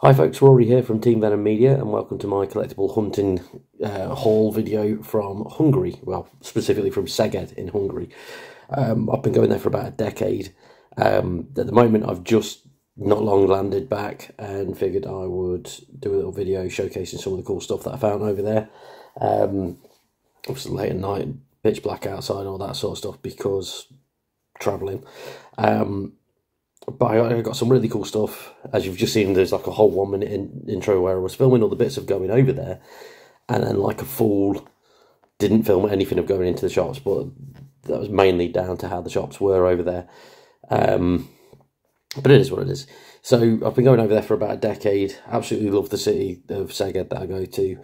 Hi folks, Rory here from Team Venom Media and welcome to my collectible hunting haul video from Hungary, well specifically from Szeged in Hungary. I've been going there for about a decade. At the moment I've just not long landed back and figured I would do a little video showcasing some of the cool stuff that I found over there. Obviously late at night, pitch black outside, all that sort of stuff because travelling. But I got some really cool stuff. As you've just seen, there's like a whole 1 minute intro where I was filming all the bits of going over there, and then like a fool didn't film anything of going into the shops, but that was mainly down to how the shops were over there. But it is what it is. So I've been going over there for about a decade. Absolutely love the city of Szeged that I go to,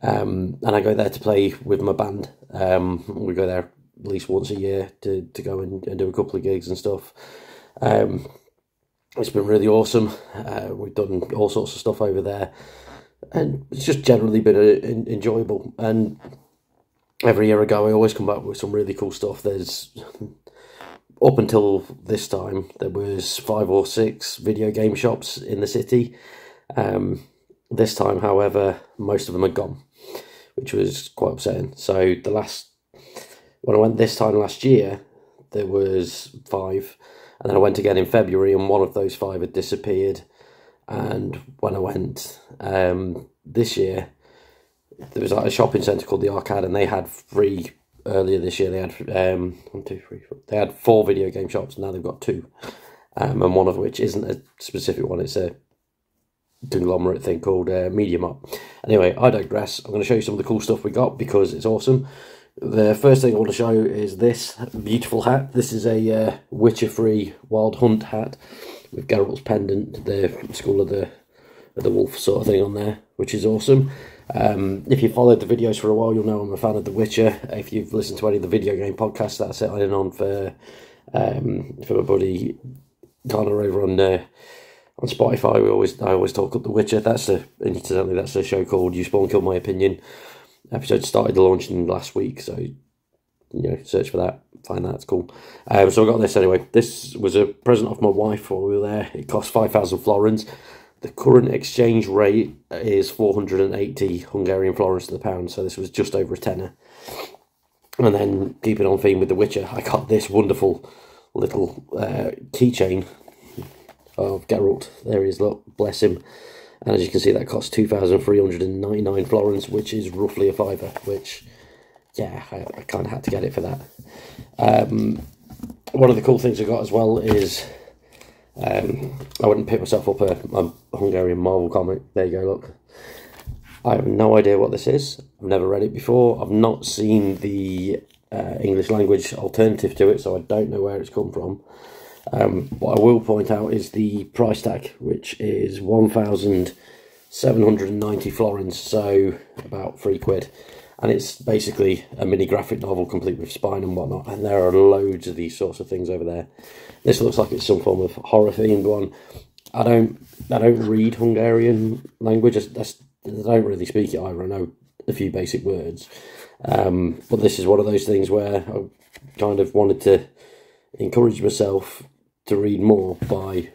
and I go there to play with my band. We go there at least once a year to go and do a couple of gigs and stuff. It's been really awesome. We've done all sorts of stuff over there, and it's just generally been enjoyable. And every year I go, I always come back with some really cool stuff. There's, up until this time, there was 5 or 6 video game shops in the city. This time, however, most of them are gone, which was quite upsetting. So when I went this time last year, there was 5. And then I went again in February, and one of those 5 had disappeared. And when I went this year, there was like a shopping centre called the Arcade, and they had 3 earlier this year. They had 1, 2, 3, 4. They had 4 video game shops, and now they've got 2. And one of which isn't a specific one; it's a conglomerate thing called Media Mart. Anyway, I digress. I'm going to show you some of the cool stuff we got because it's awesome. The first thing I want to show is this beautiful hat. This is a Witcher-free Wild Hunt hat with Geralt's pendant, the School of the Wolf sort of thing on there, which is awesome. If you followed the videos for a while, you'll know I'm a fan of The Witcher. If you've listened to any of the video game podcasts that I sit in on for my buddy Connor over on Spotify, I always talk up The Witcher. Incidentally, that's a show called You Spawn Kill My Opinion. Episode started launching last week, so search for that, find that, it's cool. So I got this anyway. This was a present off my wife while we were there. It cost 5,000 florins. The current exchange rate is 480 Hungarian florins to the pound, so this was just over a tenner. And then, keeping on theme with The Witcher, I got this wonderful little keychain of Geralt. There he is, look, bless him. And as you can see, that cost 2,399 florins, which is roughly a fiver, which, yeah, I kind of had to get it for that. One of the cool things I got as well is, I went and picked myself up a Hungarian Marvel comic. There you go, look. I have no idea what this is. I've never read it before. I've not seen the English language alternative to it, so I don't know where it's come from. What I will point out is the price tag, which is 1,790 florins, so about £3. And it's basically a mini graphic novel complete with spine and whatnot, and there are loads of these sorts of things over there. This looks like it's some form of horror themed one. I don't read Hungarian language. I don't really speak it either. I know a few basic words, but this is one of those things where I kind of wanted to encourage myself to read more by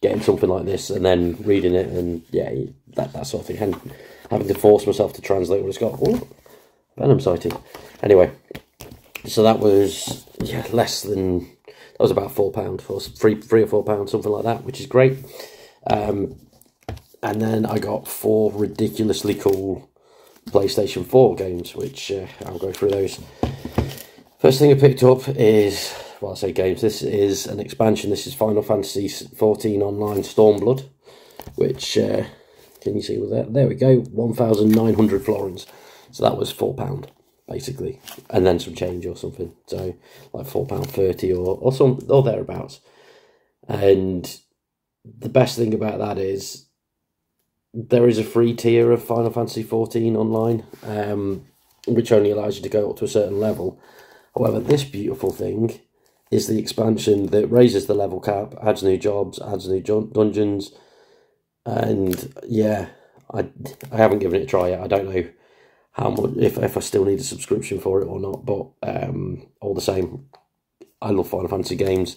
getting something like this and then reading it, and yeah, that sort of thing, and having to force myself to translate what it's got. Oh, Venom sighting. Anyway, so that was that was about £4, or £3 or £4, something like that, which is great. And then I got 4 ridiculously cool PlayStation 4 games, which I'll go through those. First thing I picked up is, well, I say games, this is an expansion. This is Final Fantasy XIV Online Stormblood, which, can you see with that? There we go, 1,900 florins. So that was £4, basically, and then some change or something. So like £4.30 or thereabouts. And the best thing about that is there is a free tier of Final Fantasy XIV Online, which only allows you to go up to a certain level. However, this beautiful thing is the expansion that raises the level cap, adds new jobs, adds new dungeons, and yeah, I haven't given it a try yet. I don't know how much, if I still need a subscription for it or not, but all the same, I love Final Fantasy games.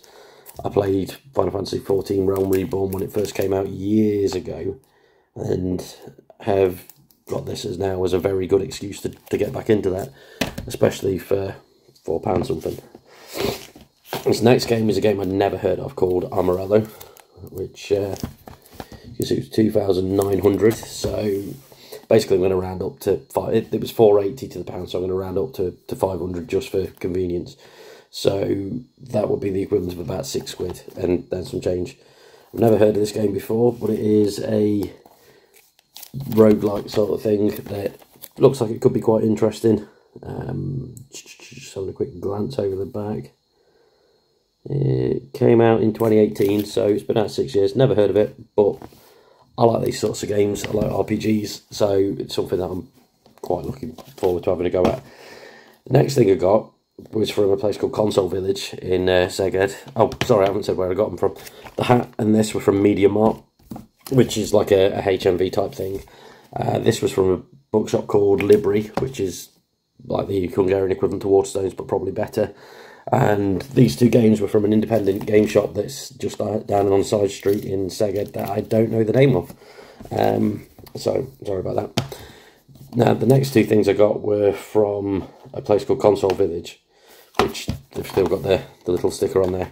I played Final Fantasy XIV Realm Reborn when it first came out years ago, and have got this as now as a very good excuse to get back into that, especially for £4 something. This next game is a game I'd never heard of called Amarillo, which you see was 2,900. So basically I'm going to round up to it was 480 to the pound, so I'm going to round up to 500 just for convenience. So that would be the equivalent of about £6 and then some change. I've never heard of this game before, but it is a roguelike sort of thing that looks like it could be quite interesting. Just having a quick glance over the back. It came out in 2018, so it's been out 6 years. Never heard of it, but I like these sorts of games. I like RPGs, so it's something that I'm quite looking forward to having a go at. The next thing I got was from a place called Console Village in Szeged. Oh, sorry, I haven't said where I got them from. The hat and this were from Media Mart, which is like a HMV type thing. This was from a bookshop called Libri, which is like the Hungarian equivalent to Waterstones, but probably better. And these two games were from an independent game shop that's just down on side street in Szeged that I don't know the name of. So, sorry about that. Now, the next two things I got were from a place called Console Village, which they've still got the little sticker on there.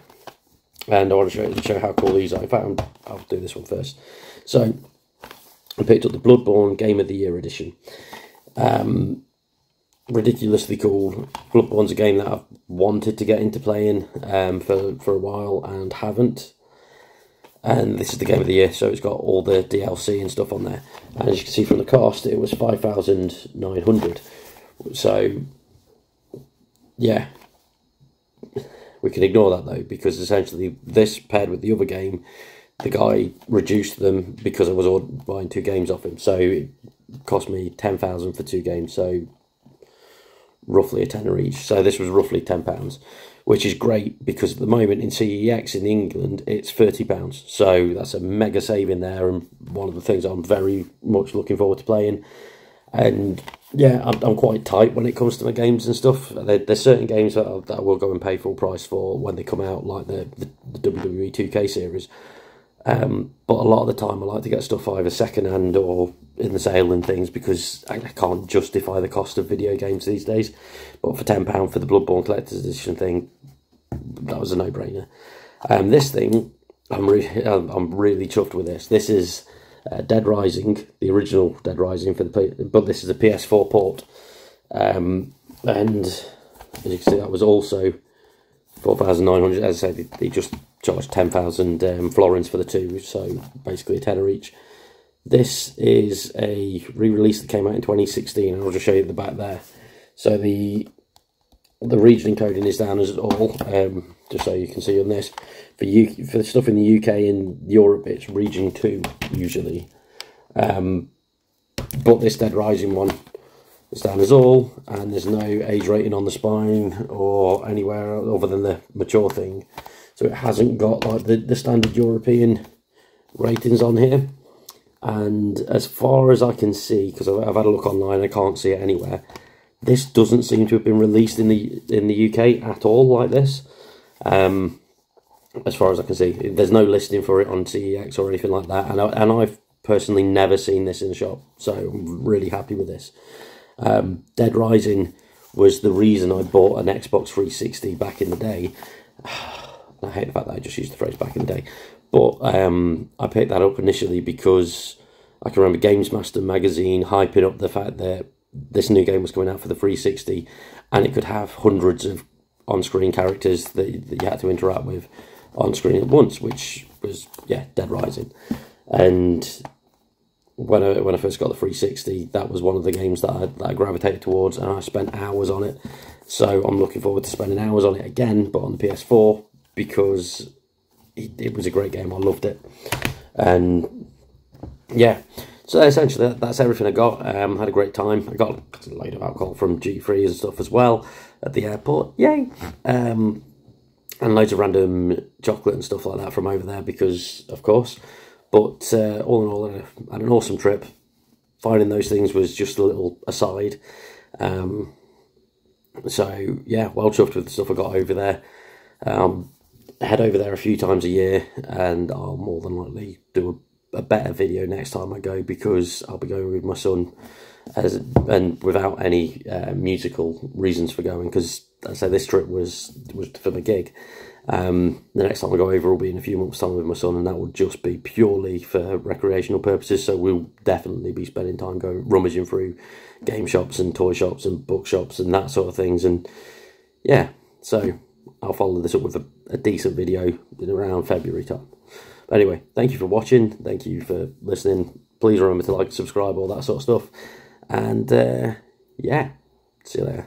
And I want to show how cool these are. In fact, I'll do this one first. So, I picked up the Bloodborne Game of the Year edition. Ridiculously cool. Bloodborne's a game that I've wanted to get into playing for a while and haven't. And this is the Game of the Year, so it's got all the DLC and stuff on there. And as you can see from the cost, it was 5,900. So, yeah. We can ignore that though, because essentially this paired with the other game, the guy reduced them because I was buying two games off him. So it cost me 10,000 for two games, so roughly a tenner each. So this was roughly £10, which is great because at the moment in CEX in England it's £30. So that's a mega saving there, and one of the things I'm very much looking forward to playing. And yeah, I'm quite tight when it comes to my games and stuff. There's certain games that I will go and pay full price for when they come out, like the WWE 2K series. But a lot of the time I like to get stuff either second hand or in the sale and things, because I can't justify the cost of video games these days. But for £10 for the Bloodborne Collector's Edition thing, that was a no-brainer. This thing, I'm really chuffed with this. This is Dead Rising, the original Dead Rising but this is a PS4 port. And as you can see, that was also 4,900. As I say, they just charged 10,000 florins for the two, so basically a tenner each. This is a re-release that came out in 2016, and I'll just show you the back there. So the region encoding is down as all, just so you can see on this. For the stuff in the UK and Europe, it's region 2 usually. But this Dead Rising one is down as all, and there's no age rating on the spine or anywhere other than the mature thing. So it hasn't got like the standard European ratings on here. And as far as I can see, because I've had a look online, I can't see it anywhere. This doesn't seem to have been released in the UK at all like this. As far as I can see, there's no listing for it on CEX or anything like that. And I've personally never seen this in the shop, so I'm really happy with this. Dead Rising was the reason I bought an Xbox 360 back in the day. I hate the fact that I just used the phrase back in the day. But I picked that up initially because I can remember Games Master magazine hyping up the fact that this new game was coming out for the 360, and it could have hundreds of on-screen characters that you had to interact with on screen at once, which was, yeah, Dead Rising. And when I first got the 360, that was one of the games that I gravitated towards, and I spent hours on it. So I'm looking forward to spending hours on it again, but on the PS4, because it was a great game. I loved it. And yeah, so essentially that's everything I got. Had a great time. I got a load of alcohol from G3 and stuff as well at the airport. Yay! And loads of random chocolate and stuff like that from over there, because of course. But all in all, I had an awesome trip. Finding those things was just a little aside. So yeah, well chuffed with the stuff I got over there. I head over there a few times a year, and I'll more than likely do a better video next time I go, because I'll be going with my son, and without any musical reasons for going, because I say this trip was for the gig. The next time I go over will be in a few months' time with my son, and that will just be purely for recreational purposes. So we'll definitely be spending time going rummaging through game shops and toy shops and bookshops and that sort of things. And yeah, so I'll follow this up with a decent video in around February time. But anyway, thank you for watching, thank you for listening. Please remember to like, subscribe, all that sort of stuff. And yeah, see you later.